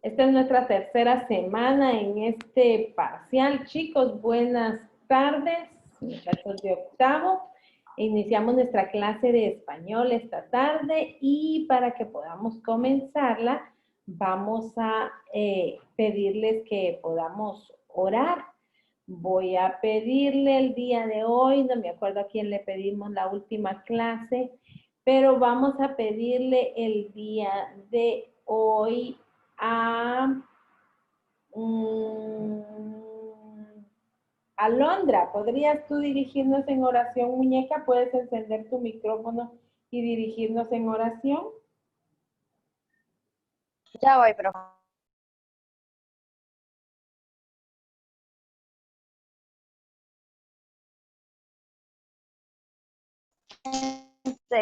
Esta es nuestra tercera semana en este parcial. Chicos, buenas tardes, muchachos de octavo. Iniciamos nuestra clase de español esta tarde y para que podamos comenzarla, vamos a pedirles que podamos orar. Voy a pedirle el día de hoy, no me acuerdo a quién le pedimos la última clase, pero vamos a pedirle el día de hoy a Alondra. ¿Podrías tú dirigirnos en oración, muñeca? ¿Puedes encender tu micrófono y dirigirnos en oración? Ya voy, profe.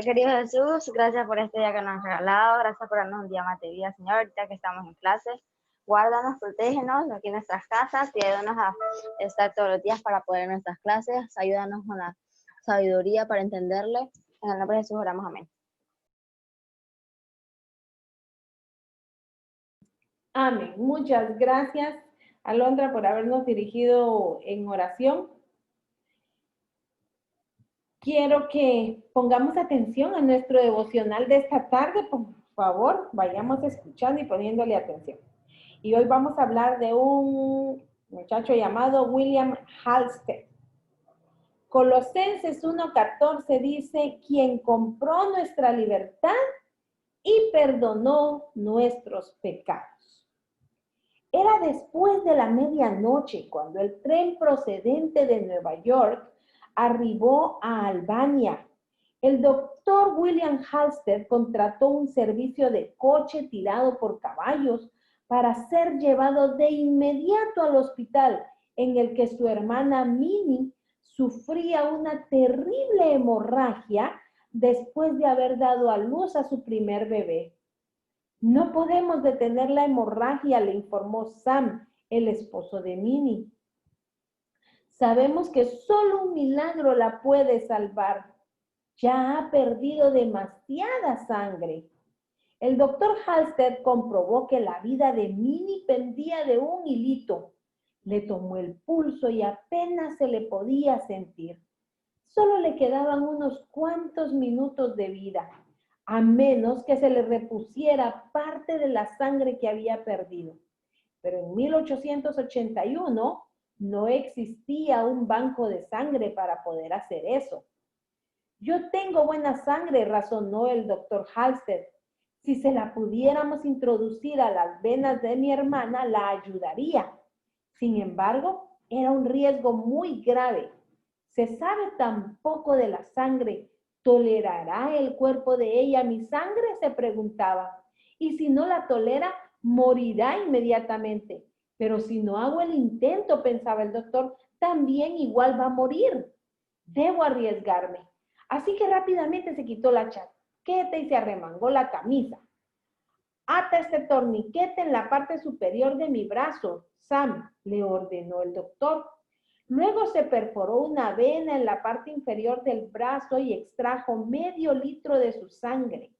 Querido Jesús, gracias por este día que nos has regalado, gracias por darnos un día más de vida, Señor, ahorita que estamos en clase. Guárdanos, protégenos aquí en nuestras casas y ayúdanos a estar todos los días para poder en nuestras clases. Ayúdanos con la sabiduría para entenderle. En el nombre de Jesús oramos, amén. Amén. Muchas gracias, Alondra, por habernos dirigido en oración. Quiero que pongamos atención a nuestro devocional de esta tarde. Por favor, vayamos escuchando y poniéndole atención. Y hoy vamos a hablar de un muchacho llamado William Halsted. Colosenses 1:14 dice, quien compró nuestra libertad y perdonó nuestros pecados. Era después de la medianoche cuando el tren procedente de Nueva York arribó a Albania. El doctor William Halsted contrató un servicio de coche tirado por caballos para ser llevado de inmediato al hospital en el que su hermana Minnie sufría una terrible hemorragia después de haber dado a luz a su primer bebé. No podemos detener la hemorragia, le informó Sam, el esposo de Minnie. Sabemos que solo un milagro la puede salvar. Ya ha perdido demasiada sangre. El doctor Halsted comprobó que la vida de Minnie pendía de un hilito. Le tomó el pulso y apenas se le podía sentir. Solo le quedaban unos cuantos minutos de vida, a menos que se le repusiera parte de la sangre que había perdido. Pero en 1881 no existía un banco de sangre para poder hacer eso. Yo tengo buena sangre, razonó el doctor Halsted. Si se la pudiéramos introducir a las venas de mi hermana, la ayudaría. Sin embargo, era un riesgo muy grave. Se sabe tan poco de la sangre. ¿Tolerará el cuerpo de ella mi sangre? Se preguntaba. Y si no la tolera, morirá inmediatamente. Pero si no hago el intento, pensaba el doctor, también igual va a morir. Debo arriesgarme. Así que rápidamente se quitó la chaqueta y se arremangó la camisa. Ata este torniquete en la parte superior de mi brazo, Sam, le ordenó el doctor. Luego se perforó una vena en la parte inferior del brazo y extrajo medio litro de su sangre.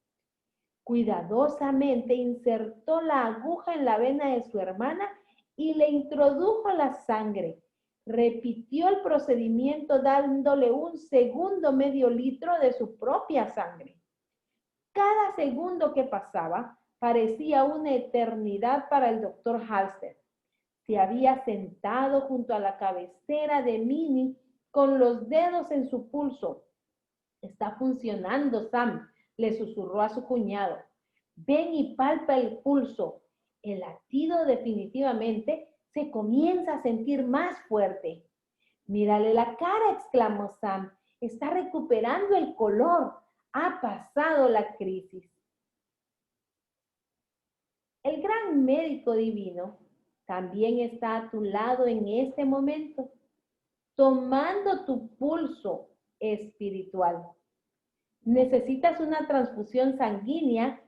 Cuidadosamente insertó la aguja en la vena de su hermana y le introdujo la sangre. Repitió el procedimiento dándole un segundo medio litro de su propia sangre. Cada segundo que pasaba parecía una eternidad para el doctor Halsted. Se había sentado junto a la cabecera de Minnie con los dedos en su pulso. Está funcionando, Sam, le susurró a su cuñado. Ven y palpa el pulso. El latido definitivamente se comienza a sentir más fuerte. Mírale la cara, exclamó Sam. Está recuperando el color. Ha pasado la crisis. El gran médico divino también está a tu lado en este momento, tomando tu pulso espiritual. Necesitas una transfusión sanguínea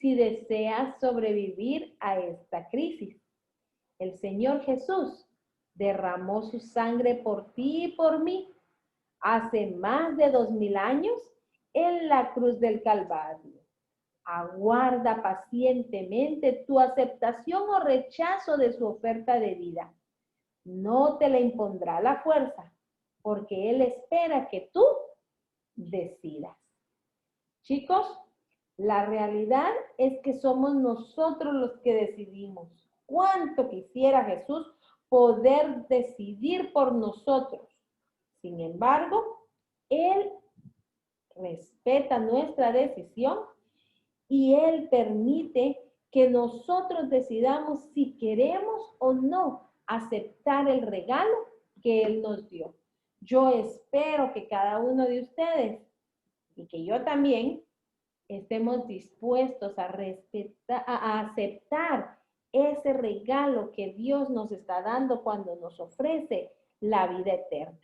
si deseas sobrevivir a esta crisis. El Señor Jesús derramó su sangre por ti y por mí hace más de 2000 años en la cruz del Calvario. Aguarda pacientemente tu aceptación o rechazo de su oferta de vida. No te la impondrá a la fuerza, porque Él espera que tú decidas. Chicos, la realidad es que somos nosotros los que decidimos. ¿Cuánto quisiera Jesús poder decidir por nosotros? Sin embargo, Él respeta nuestra decisión y Él permite que nosotros decidamos si queremos o no aceptar el regalo que Él nos dio. Yo espero que cada uno de ustedes y que yo también estemos dispuestos a respetar, a aceptar ese regalo que Dios nos está dando cuando nos ofrece la vida eterna.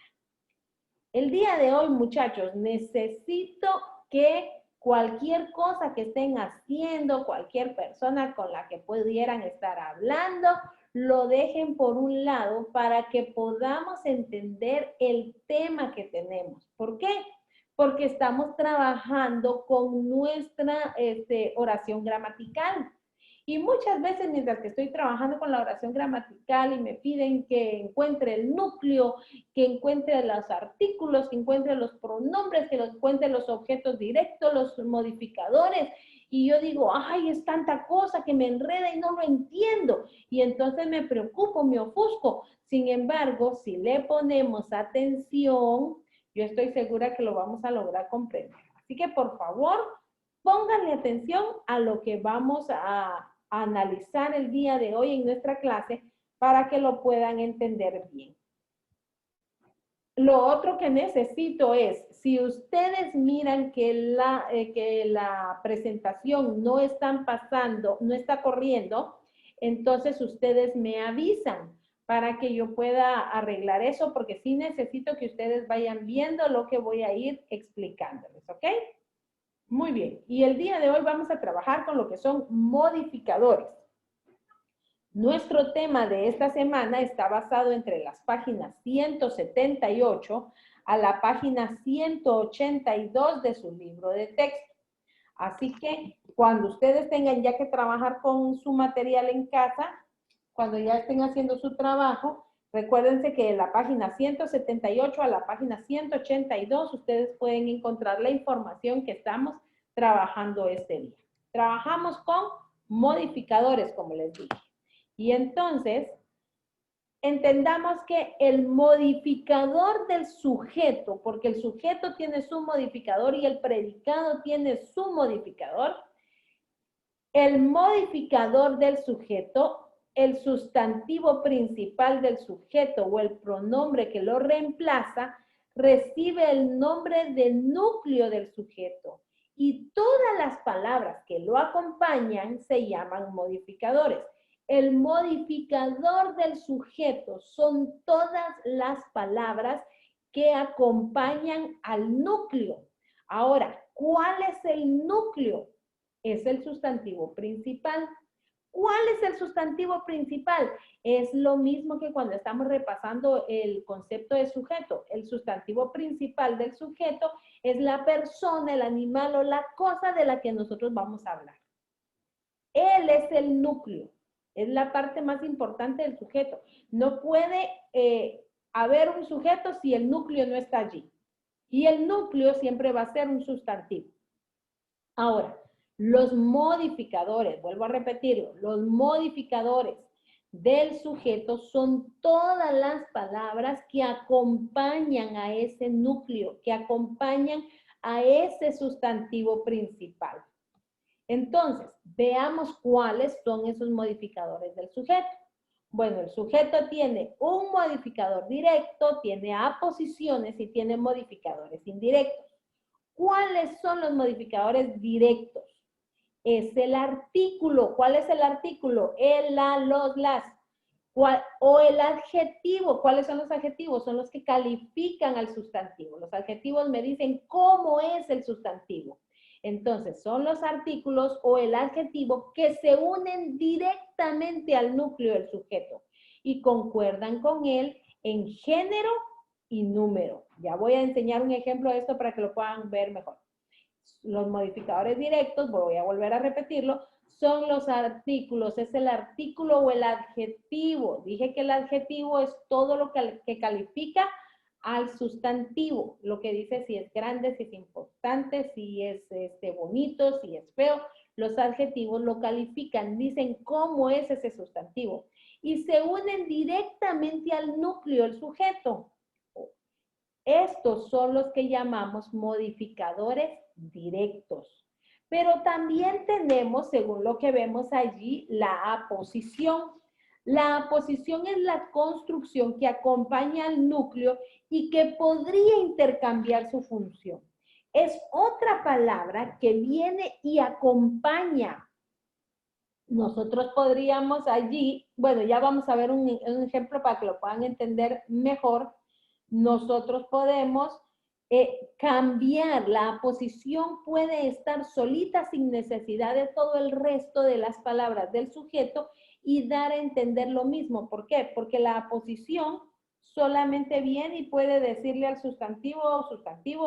El día de hoy, muchachos, necesito que cualquier cosa que estén haciendo, cualquier persona con la que pudieran estar hablando, lo dejen por un lado para que podamos entender el tema que tenemos. ¿Por qué? Porque estamos trabajando con nuestra oración gramatical. Y muchas veces mientras que estoy trabajando con la oración gramatical y me piden que encuentre el núcleo, que encuentre los artículos, que encuentre los pronombres, que encuentre los objetos directos, los modificadores, y yo digo, ay, es tanta cosa que me enreda y no lo entiendo, y entonces me preocupo, me ofusco. Sin embargo, si le ponemos atención, yo estoy segura que lo vamos a lograr comprender. Así que, por favor, pónganle atención a lo que vamos a analizar el día de hoy en nuestra clase para que lo puedan entender bien. Lo otro que necesito es, si ustedes miran que la presentación no están pasando, no está corriendo, entonces ustedes me avisan para que yo pueda arreglar eso, porque sí necesito que ustedes vayan viendo lo que voy a ir explicándoles, ¿ok? Muy bien, y el día de hoy vamos a trabajar con lo que son modificadores. Nuestro tema de esta semana está basado entre las páginas 178 a la página 182 de su libro de texto. Así que cuando ustedes tengan ya que trabajar con su material en casa, cuando ya estén haciendo su trabajo, recuérdense que de la página 178 a la página 182 ustedes pueden encontrar la información que estamos trabajando este día. Trabajamos con modificadores, como les dije. Y entonces, entendamos que el modificador del sujeto, porque el sujeto tiene su modificador y el predicado tiene su modificador, el modificador del sujeto, el sustantivo principal del sujeto o el pronombre que lo reemplaza, recibe el nombre de núcleo del sujeto y todas las palabras que lo acompañan se llaman modificadores. El modificador del sujeto son todas las palabras que acompañan al núcleo. Ahora, ¿cuál es el núcleo? Es el sustantivo principal. ¿Cuál es el sustantivo principal? Es lo mismo que cuando estamos repasando el concepto de sujeto. El sustantivo principal del sujeto es la persona, el animal o la cosa de la que nosotros vamos a hablar. Él es el núcleo. Es la parte más importante del sujeto. No puede haber un sujeto si el núcleo no está allí. Y el núcleo siempre va a ser un sustantivo. Ahora, los modificadores, vuelvo a repetirlo, los modificadores del sujeto son todas las palabras que acompañan a ese núcleo, que acompañan a ese sustantivo principal. Entonces, veamos cuáles son esos modificadores del sujeto. Bueno, el sujeto tiene un modificador directo, tiene aposiciones y tiene modificadores indirectos. ¿Cuáles son los modificadores directos? Es el artículo. ¿Cuál es el artículo? El, la, los, las. O el adjetivo. ¿Cuáles son los adjetivos? Son los que califican al sustantivo. Los adjetivos me dicen cómo es el sustantivo. Entonces, son los artículos o el adjetivo que se unen directamente al núcleo del sujeto y concuerdan con él en género y número. Ya voy a enseñar un ejemplo de esto para que lo puedan ver mejor. Los modificadores directos, voy a volver a repetirlo, son los artículos, es el artículo o el adjetivo. Dije que el adjetivo es todo lo que califica al sustantivo, lo que dice si es grande, si es importante, si es bonito, si es feo. Los adjetivos lo califican, dicen cómo es ese sustantivo y se unen directamente al núcleo, el sujeto. Estos son los que llamamos modificadores directos. Pero también tenemos, según lo que vemos allí, la aposición. La aposición es la construcción que acompaña al núcleo y que podría intercambiar su función. Es otra palabra que viene y acompaña. Nosotros podríamos allí, bueno, ya vamos a ver un ejemplo para que lo puedan entender mejor. Nosotros podemos cambiar, la posición puede estar solita sin necesidad de todo el resto de las palabras del sujeto y dar a entender lo mismo. ¿Por qué? Porque la posición solamente viene y puede decirle al sustantivo,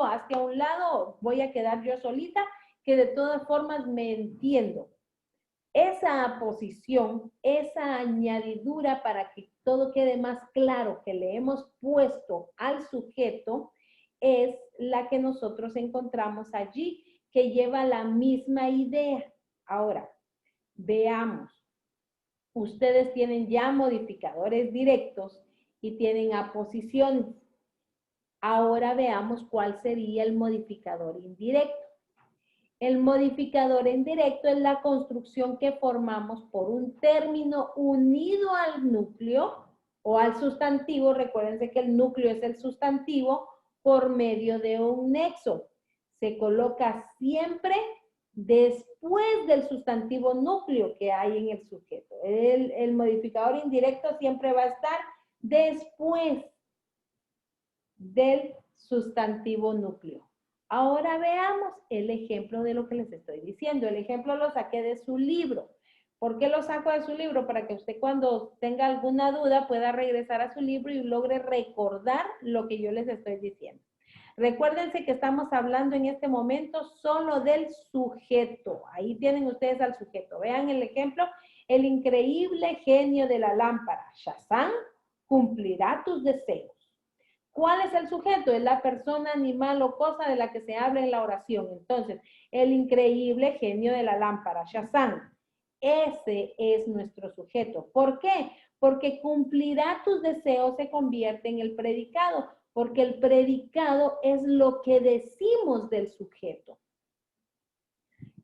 hazte a un lado, voy a quedar yo solita, que de todas formas me entiendo. Esa aposición, esa añadidura para que todo quede más claro que le hemos puesto al sujeto, es la que nosotros encontramos allí, que lleva la misma idea. Ahora, veamos. Ustedes tienen ya modificadores directos y tienen aposiciones. Ahora veamos cuál sería el modificador indirecto. El modificador indirecto es la construcción que formamos por un término unido al núcleo o al sustantivo. Recuérdense que el núcleo es el sustantivo por medio de un nexo. Se coloca siempre después del sustantivo núcleo que hay en el sujeto. El modificador indirecto siempre va a estar después del sustantivo núcleo. Ahora veamos el ejemplo de lo que les estoy diciendo. El ejemplo lo saqué de su libro. ¿Por qué lo saco de su libro? Para que usted cuando tenga alguna duda pueda regresar a su libro y logre recordar lo que yo les estoy diciendo. Recuérdense que estamos hablando en este momento solo del sujeto. Ahí tienen ustedes al sujeto. Vean el ejemplo. El increíble genio de la lámpara, Shazam, cumplirá tus deseos. ¿Cuál es el sujeto? Es la persona, animal o cosa de la que se habla en la oración. Entonces, el increíble genio de la lámpara, Shazam. Ese es nuestro sujeto. ¿Por qué? Porque cumplirá tus deseos se convierte en el predicado, porque el predicado es lo que decimos del sujeto.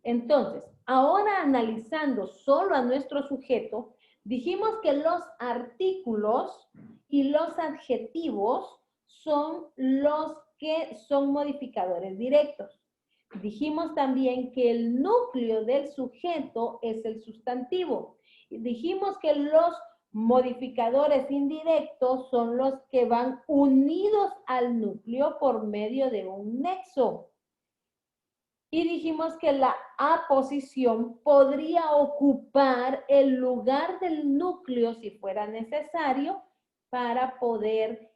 Entonces, ahora analizando solo a nuestro sujeto, dijimos que los artículos y los adjetivos son los que son modificadores directos. Dijimos también que el núcleo del sujeto es el sustantivo. Dijimos que los modificadores indirectos son los que van unidos al núcleo por medio de un nexo. Y dijimos que la aposición podría ocupar el lugar del núcleo si fuera necesario para poder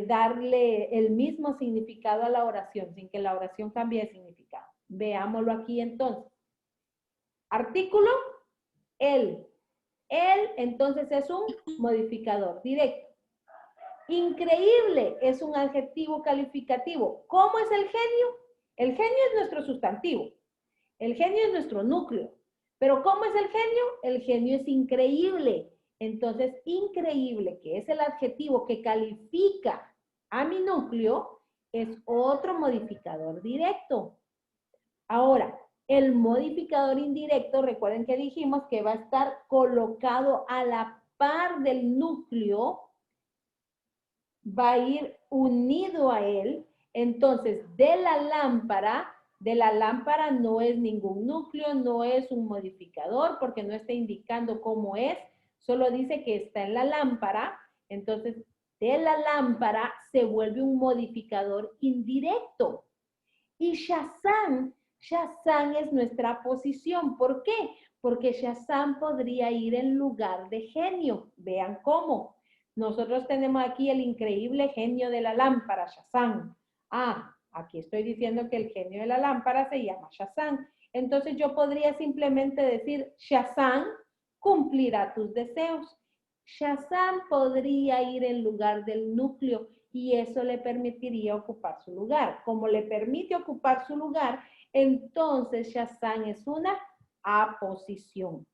darle el mismo significado a la oración, sin que la oración cambie de significado. Veámoslo aquí entonces. Artículo, el. El, entonces, es un modificador directo. Increíble es un adjetivo calificativo. ¿Cómo es el genio? El genio es nuestro sustantivo. El genio es nuestro núcleo. Pero ¿cómo es el genio? El genio es increíble. Entonces, increíble, que es el adjetivo que califica a mi núcleo, es otro modificador directo. Ahora, el modificador indirecto, recuerden que dijimos que va a estar colocado a la par del núcleo, va a ir unido a él. Entonces, de la lámpara no es ningún núcleo, no es un modificador, porque no está indicando cómo es, solo dice que está en la lámpara. Entonces, de la lámpara se vuelve un modificador indirecto. Y Shazam es nuestra posición. ¿Por qué? Porque Shazam podría ir en lugar de genio. Vean cómo. Nosotros tenemos aquí el increíble genio de la lámpara, Shazam. Ah, Aquí estoy diciendo que el genio de la lámpara se llama Shazam. Entonces yo podría simplemente decir, Shazam cumplirá tus deseos. Shazam podría ir en lugar del núcleo y eso le permitiría ocupar su lugar. Como le permite ocupar su lugar, entonces Shazam es una aposición.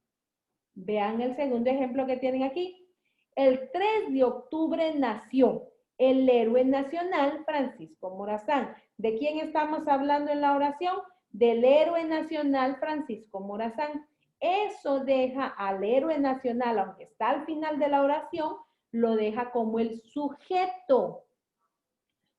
Vean el segundo ejemplo que tienen aquí. El 3 de octubre nació el héroe nacional Francisco Morazán. ¿De quién estamos hablando en la oración? Del héroe nacional Francisco Morazán. Eso deja al héroe nacional, aunque está al final de la oración, lo deja como el sujeto,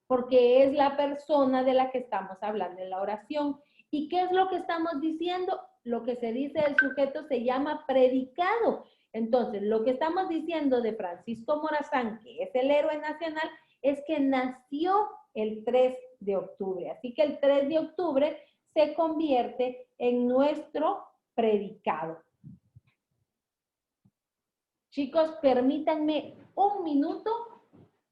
porque es la persona de la que estamos hablando en la oración. ¿Y qué es lo que estamos diciendo? Lo que se dice del sujeto se llama predicado. Entonces, lo que estamos diciendo de Francisco Morazán, que es el héroe nacional, es que nació el 3 de octubre. Así que el 3 de octubre se convierte en nuestro predicado. Chicos, permítanme un minuto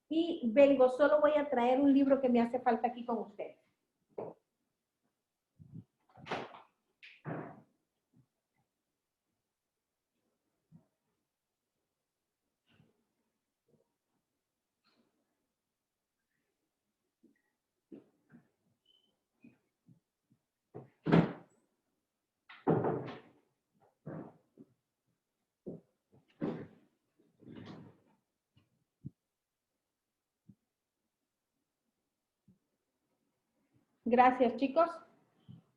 y vengo, solo voy a traer un libro que me hace falta aquí con ustedes. Gracias, chicos.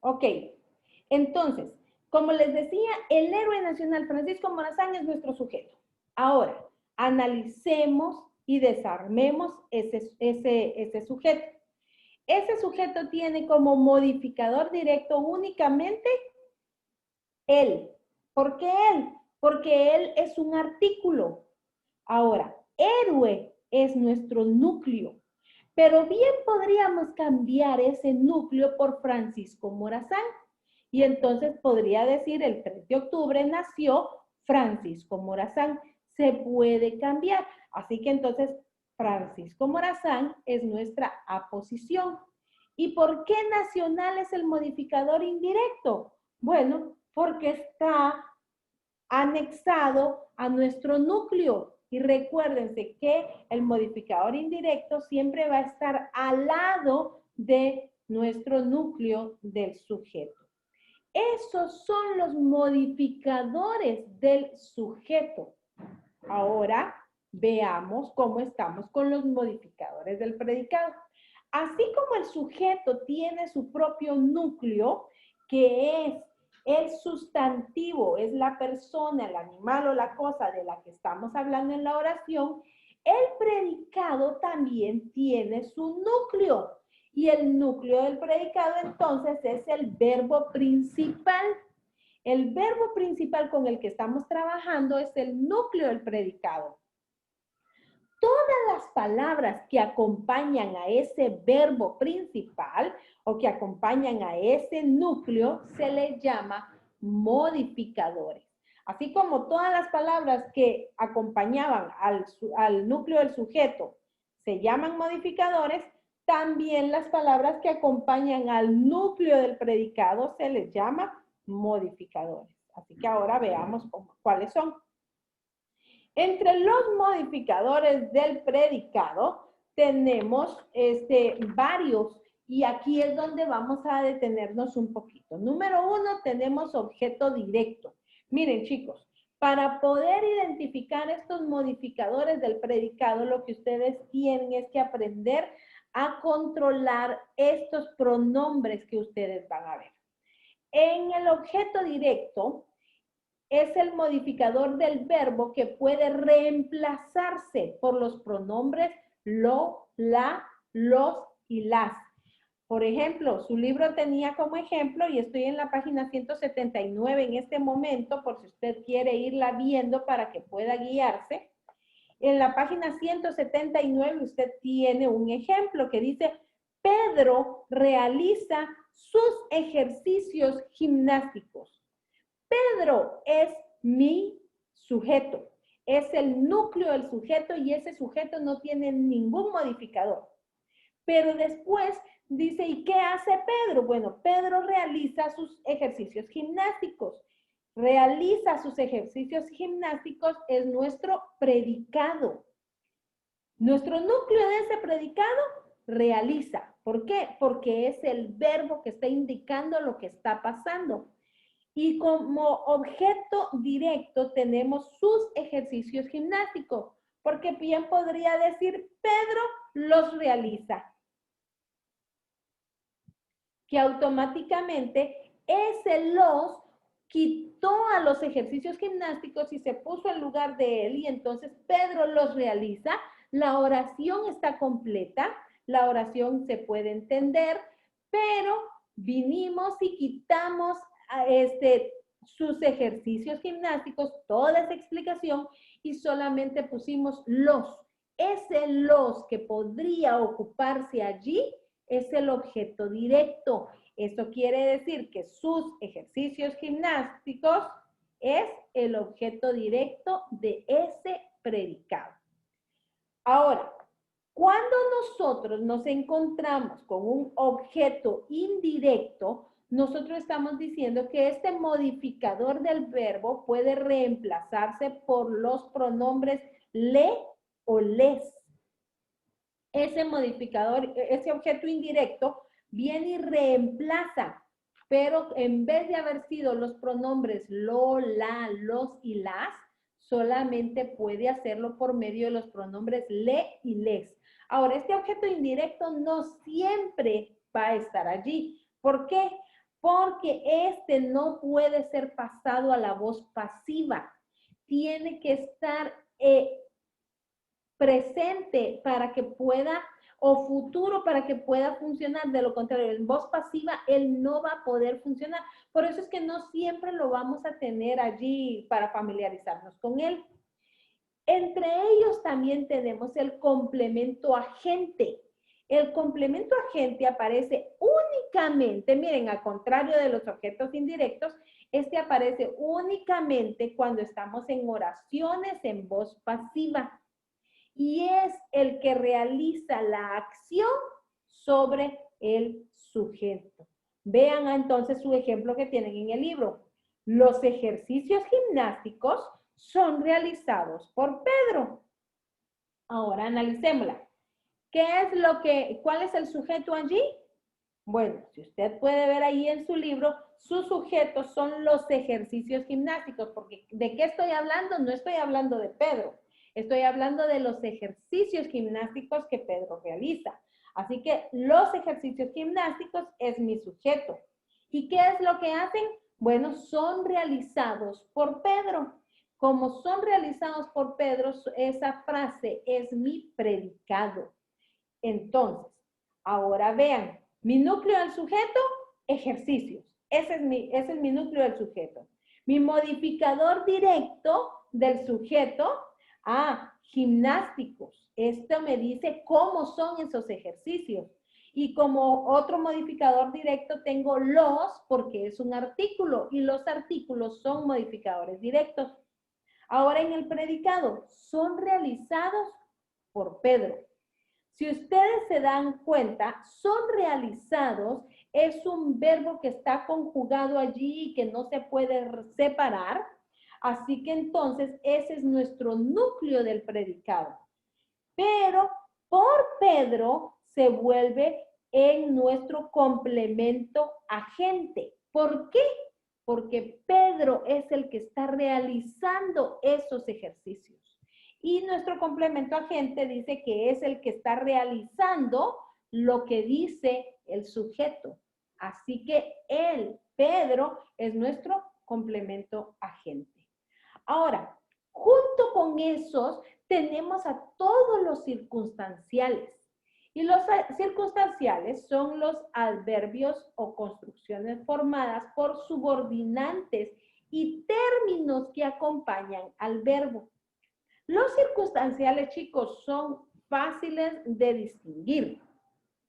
Ok, entonces, como les decía, el héroe nacional Francisco Morazán es nuestro sujeto. Ahora, analicemos y desarmemos ese sujeto. Ese sujeto tiene como modificador directo únicamente él. ¿Por qué él? Porque él es un artículo. Ahora, héroe es nuestro núcleo. Pero bien podríamos cambiar ese núcleo por Francisco Morazán. Y entonces podría decir el 3 de octubre nació Francisco Morazán. Se puede cambiar. Así que entonces Francisco Morazán es nuestra aposición. ¿Y por qué nacional es el modificador indirecto? Bueno, porque está anexado a nuestro núcleo. Y recuérdense que el modificador indirecto siempre va a estar al lado de nuestro núcleo del sujeto. Esos son los modificadores del sujeto. Ahora veamos cómo estamos con los modificadores del predicado. Así como el sujeto tiene su propio núcleo, que es el sustantivo, es la persona, el animal o la cosa de la que estamos hablando en la oración, el predicado también tiene su núcleo. Y el núcleo del predicado entonces es el verbo principal. El verbo principal con el que estamos trabajando es el núcleo del predicado. Todas las palabras que acompañan a ese verbo principal o que acompañan a ese núcleo se les llama modificadores. Así como todas las palabras que acompañaban al núcleo del sujeto se llaman modificadores, también las palabras que acompañan al núcleo del predicado se les llama modificadores. Así que ahora veamos cuáles son. Entre los modificadores del predicado tenemos varios y aquí es donde vamos a detenernos un poquito. Número 1, tenemos objeto directo. Miren, chicos, para poder identificar estos modificadores del predicado, lo que ustedes tienen es que aprender a controlar estos pronombres que ustedes van a ver. En el objeto directo es el modificador del verbo que puede reemplazarse por los pronombres lo, la, los y las. Por ejemplo, su libro tenía como ejemplo, y estoy en la página 179 en este momento, por si usted quiere irla viendo para que pueda guiarse. En la página 179 usted tiene un ejemplo que dice, Pedro realiza sus ejercicios gimnásticos. Pedro es mi sujeto, es el núcleo del sujeto y ese sujeto no tiene ningún modificador. Pero después dice, ¿y qué hace Pedro? Bueno, Pedro realiza sus ejercicios gimnásticos. Realiza sus ejercicios gimnásticos es nuestro predicado. Nuestro núcleo de ese predicado realiza. ¿Por qué? Porque es el verbo que está indicando lo que está pasando. Y como objeto directo tenemos sus ejercicios gimnásticos, porque bien podría decir, Pedro los realiza, que automáticamente ese los quitó a los ejercicios gimnásticos y se puso en lugar de él, y entonces Pedro los realiza. La oración está completa, la oración se puede entender, pero vinimos y quitamos a sus ejercicios gimnásticos, toda esa explicación, y solamente pusimos los. Ese los que podría ocuparse allí es el objeto directo. Esto quiere decir que sus ejercicios gimnásticos es el objeto directo de ese predicado. Ahora, cuando nosotros nos encontramos con un objeto indirecto, nosotros estamos diciendo que este modificador del verbo puede reemplazarse por los pronombres le o les. Ese modificador, ese objeto indirecto, viene y reemplaza, pero en vez de haber sido los pronombres lo, la, los y las, solamente puede hacerlo por medio de los pronombres le y les. Ahora, este objeto indirecto no siempre va a estar allí. ¿Por qué? Porque este no puede ser pasado a la voz pasiva. Tiene que estar presente para que pueda, o futuro para que pueda funcionar. De lo contrario, en voz pasiva, él no va a poder funcionar. Por eso es que no siempre lo vamos a tener allí para familiarizarnos con él. Entre ellos también tenemos el complemento agente. El complemento agente aparece únicamente, miren, al contrario de los objetos indirectos, este aparece únicamente cuando estamos en oraciones en voz pasiva. Y es el que realiza la acción sobre el sujeto. Vean entonces su ejemplo que tienen en el libro. Los ejercicios gimnásticos son realizados por Pedro. Ahora analicémosla. ¿Cuál es el sujeto allí? Bueno, si usted puede ver ahí en su libro, sus sujetos son los ejercicios gimnásticos, porque ¿de qué estoy hablando? No estoy hablando de Pedro. Estoy hablando de los ejercicios gimnásticos que Pedro realiza. Así que los ejercicios gimnásticos es mi sujeto. ¿Y qué es lo que hacen? Bueno, son realizados por Pedro. Como son realizados por Pedro, esa frase es mi predicado. Entonces, ahora vean, mi núcleo del sujeto, ejercicios. Ese es mi núcleo del sujeto. Mi modificador directo del sujeto, gimnásticos. Esto me dice cómo son esos ejercicios. Y como otro modificador directo tengo los, porque es un artículo, y los artículos son modificadores directos. Ahora en el predicado, son realizados por Pedro. Si ustedes se dan cuenta, son realizados, es un verbo que está conjugado allí y que no se puede separar. Así que entonces ese es nuestro núcleo del predicado. Pero por Pedro se vuelve en nuestro complemento agente. ¿Por qué? Porque Pedro es el que está realizando esos ejercicios. Y nuestro complemento agente dice que es el que está realizando lo que dice el sujeto. Así que él, Pedro, es nuestro complemento agente. Ahora, junto con esos, tenemos a todos los circunstanciales. Y los circunstanciales son los adverbios o construcciones formadas por subordinantes y términos que acompañan al verbo. Los circunstanciales, chicos, son fáciles de distinguir.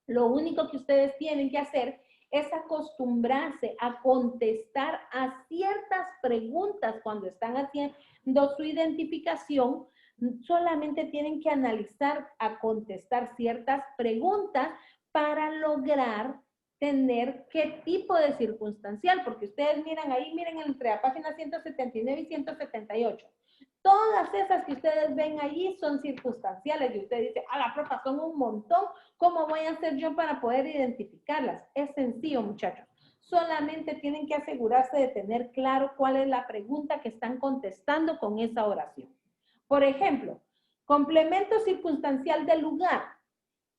Lo único que ustedes tienen que hacer es acostumbrarse a contestar a ciertas preguntas cuando están haciendo su identificación Solamente tienen que analizar, a contestar ciertas preguntas para lograr tener qué tipo de circunstancial, porque ustedes miran ahí, miren entre la página 179 y 178. Todas esas que ustedes ven allí son circunstanciales y usted dice, a la profa, son un montón, ¿cómo voy a hacer yo para poder identificarlas? Es sencillo, muchachos. Solamente tienen que asegurarse de tener claro cuál es la pregunta que están contestando con esa oración. Por ejemplo, complemento circunstancial del lugar.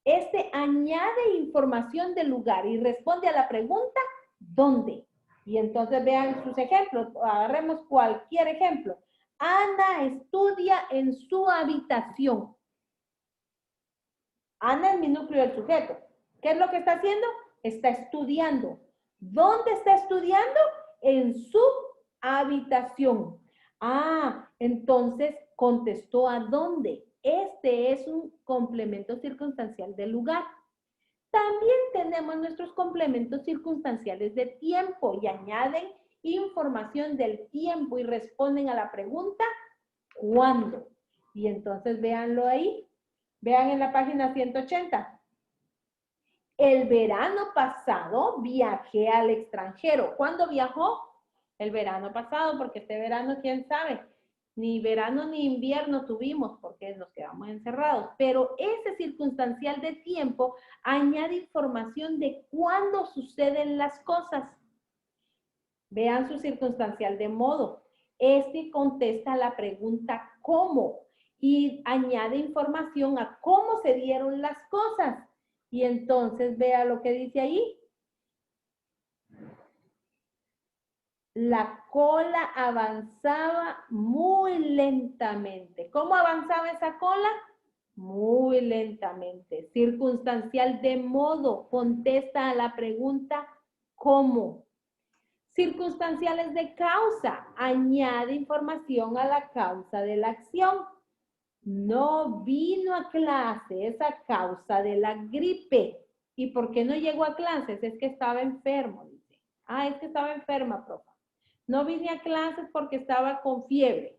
Este añade información del lugar y responde a la pregunta, ¿dónde? Y entonces vean sus ejemplos, agarremos cualquier ejemplo. Ana estudia en su habitación. Ana es mi núcleo del sujeto. ¿Qué es lo que está haciendo? Está estudiando. ¿Dónde está estudiando? En su habitación. Ah, entonces contestó a dónde. Este es un complemento circunstancial del lugar. También tenemos nuestros complementos circunstanciales de tiempo y añaden información del tiempo y responden a la pregunta ¿cuándo? Y entonces véanlo ahí. Vean en la página 180. El verano pasado viajé al extranjero. ¿Cuándo viajó? El verano pasado, porque este verano, quién sabe, ni verano ni invierno tuvimos porque nos quedamos encerrados. Pero ese circunstancial de tiempo añade información de cuándo suceden las cosas. Vean su circunstancial de modo. Este contesta la pregunta ¿cómo? Y añade información a cómo se dieron las cosas. Y entonces vea lo que dice ahí. La cola avanzaba muy lentamente. ¿Cómo avanzaba esa cola? Muy lentamente. Circunstancial de modo. Contesta a la pregunta ¿cómo? Circunstanciales de causa. Añade información a la causa de la acción. No vino a clase, es a causa de la gripe. ¿Y por qué no llegó a clases? Es que estaba enfermo, dice. Ah, es que estaba enferma, profe. No vine a clases porque estaba con fiebre.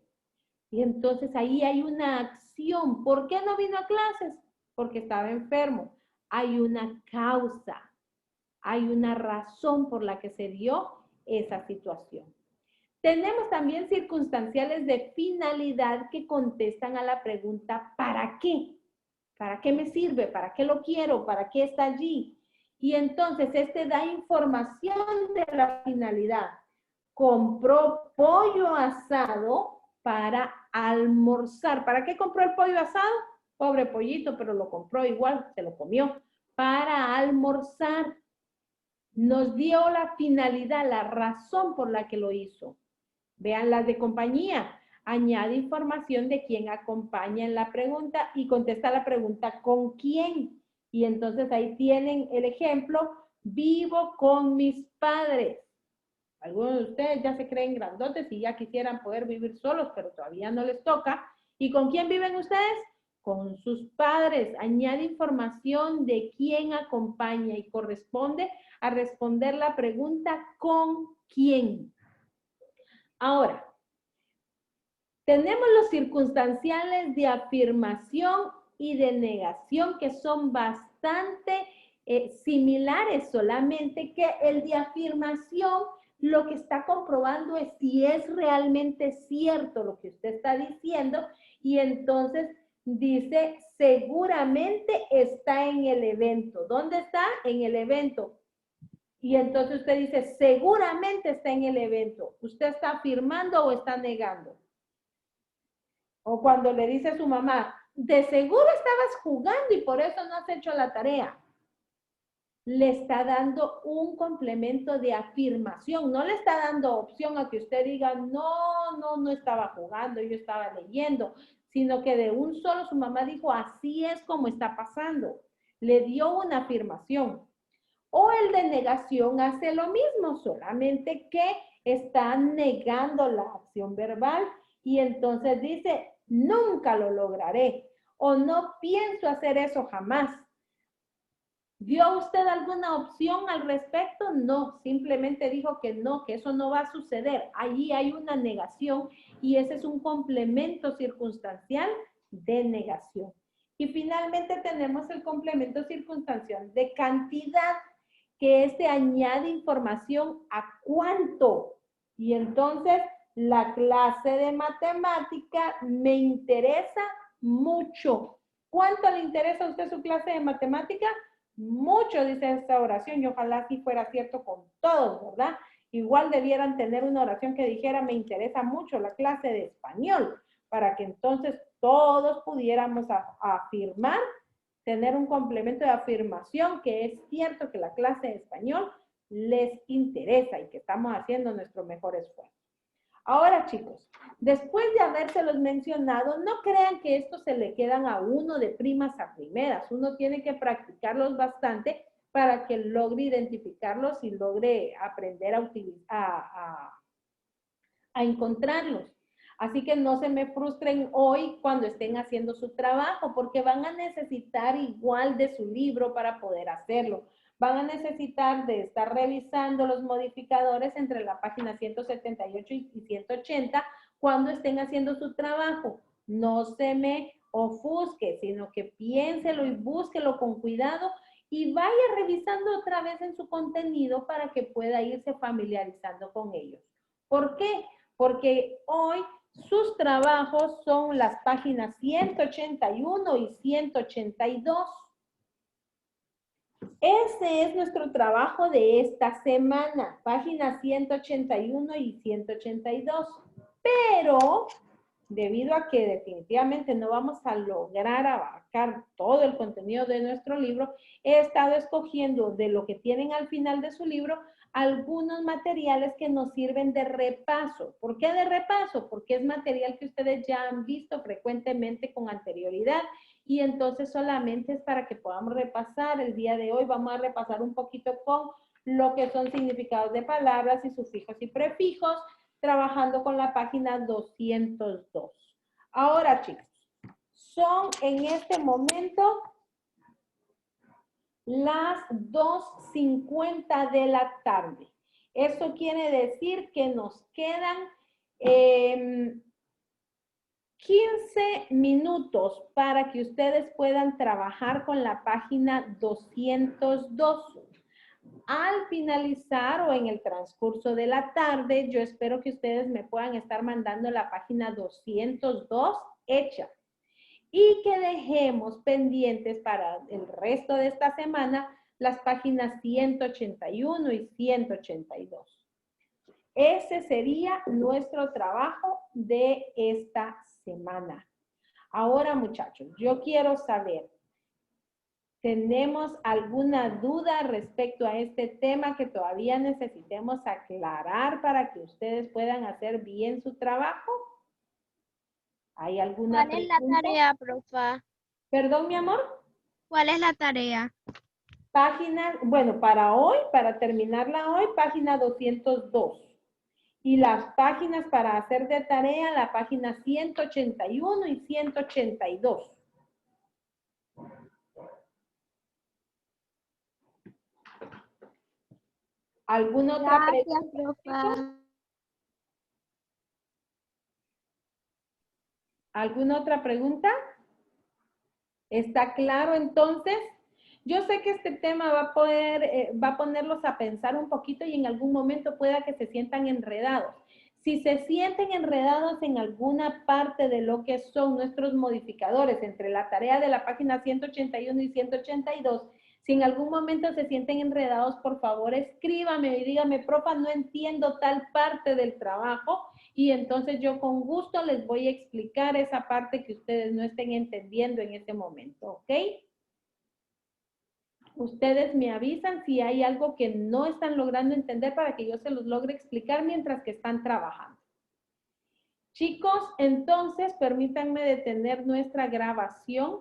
Y entonces ahí hay una acción. ¿Por qué no vino a clases? Porque estaba enfermo. Hay una causa. Hay una razón por la que se dio esa situación. Tenemos también circunstanciales de finalidad que contestan a la pregunta ¿para qué? ¿Para qué me sirve? ¿Para qué lo quiero? ¿Para qué está allí? Y entonces este da información de la finalidad. Compró pollo asado para almorzar. ¿Para qué compró el pollo asado? Pobre pollito, pero lo compró igual, se lo comió. Para almorzar. Nos dio la finalidad, la razón por la que lo hizo. Vean las de compañía. Añade información de quién acompaña en la pregunta y contesta la pregunta ¿con quién? Y entonces ahí tienen el ejemplo, vivo con mis padres. Algunos de ustedes ya se creen grandotes y ya quisieran poder vivir solos, pero todavía no les toca. ¿Y con quién viven ustedes? Con sus padres. Añade información de quién acompaña y corresponde a responder la pregunta ¿con quién? Ahora, tenemos los circunstanciales de afirmación y de negación que son bastante similares, solamente que el de afirmación lo que está comprobando es si es realmente cierto lo que usted está diciendo y entonces dice seguramente está en el evento. ¿Dónde está? En el evento. Y entonces usted dice seguramente está en el evento. ¿Usted está afirmando o está negando? O cuando le dice a su mamá, de seguro estabas jugando y por eso no has hecho la tarea. Le está dando un complemento de afirmación, no le está dando opción a que usted diga, no estaba jugando, yo estaba leyendo, sino que de un solo su mamá dijo, así es como está pasando. Le dio una afirmación. O el de negación hace lo mismo, solamente que está negando la acción verbal y entonces dice, nunca lo lograré o no pienso hacer eso jamás. ¿Dio usted alguna opción al respecto? No, simplemente dijo que no, que eso no va a suceder. Allí hay una negación y ese es un complemento circunstancial de negación. Y finalmente tenemos el complemento circunstancial de cantidad, que este añade información a cuánto. Y entonces la clase de matemática me interesa mucho. ¿Cuánto le interesa a usted su clase de matemática? Mucho, dice esta oración, y ojalá así fuera cierto con todos, ¿verdad? Igual debieran tener una oración que dijera, me interesa mucho la clase de español, para que entonces todos pudiéramos afirmar, tener un complemento de afirmación, que es cierto que la clase de español les interesa y que estamos haciendo nuestro mejor esfuerzo. Ahora, chicos, después de habérselos mencionado, no crean que estos se le quedan a uno de primas a primeras. Uno tiene que practicarlos bastante para que logre identificarlos y logre aprender a encontrarlos. Así que no se me frustren hoy cuando estén haciendo su trabajo, porque van a necesitar igual de su libro para poder hacerlo. Van a necesitar de estar revisando los modificadores entre la página 178 y 180 cuando estén haciendo su trabajo. No se me ofusque, sino que piénselo y búsquelo con cuidado y vaya revisando otra vez en su contenido para que pueda irse familiarizando con ellos. ¿Por qué? Porque hoy sus trabajos son las páginas 181 y 182. Ese es nuestro trabajo de esta semana, páginas 181 y 182. Pero, debido a que definitivamente no vamos a lograr abarcar todo el contenido de nuestro libro, he estado escogiendo de lo que tienen al final de su libro algunos materiales que nos sirven de repaso. ¿Por qué de repaso? Porque es material que ustedes ya han visto frecuentemente con anterioridad y entonces solamente es para que podamos repasar. El día de hoy vamos a repasar un poquito con lo que son significados de palabras y sufijos y prefijos, trabajando con la página 202. Ahora, chicos, son en este momento las 2:50 de la tarde. Eso quiere decir que nos quedan 15 minutos para que ustedes puedan trabajar con la página 202. Al finalizar o en el transcurso de la tarde, yo espero que ustedes me puedan estar mandando la página 202 hecha y que dejemos pendientes para el resto de esta semana las páginas 181 y 182. Ese sería nuestro trabajo de esta semana. Ahora, muchachos, yo quiero saber, ¿tenemos alguna duda respecto a este tema que todavía necesitemos aclarar para que ustedes puedan hacer bien su trabajo? ¿Hay alguna ¿Cuál es la tarea, profa? Perdón, mi amor. ¿Cuál es la tarea? Página, bueno, para hoy, para terminarla hoy, página 202. Y las páginas para hacer de tarea, la página 181 y 182. ¿Alguna otra Gracias, pregunta? profa. ¿Alguna otra pregunta? ¿Está claro entonces? Yo sé que este tema va a ponerlos a pensar un poquito y en algún momento pueda que se sientan enredados. Si se sienten enredados en alguna parte de lo que son nuestros modificadores entre la tarea de la página 181 y 182, si en algún momento se sienten enredados, por favor escríbame y dígame, profa, no entiendo tal parte del trabajo y entonces yo con gusto les voy a explicar esa parte que ustedes no estén entendiendo en ese momento, ¿ok? Ustedes me avisan si hay algo que no están logrando entender para que yo se los logre explicar mientras que están trabajando. Chicos, entonces permítanme detener nuestra grabación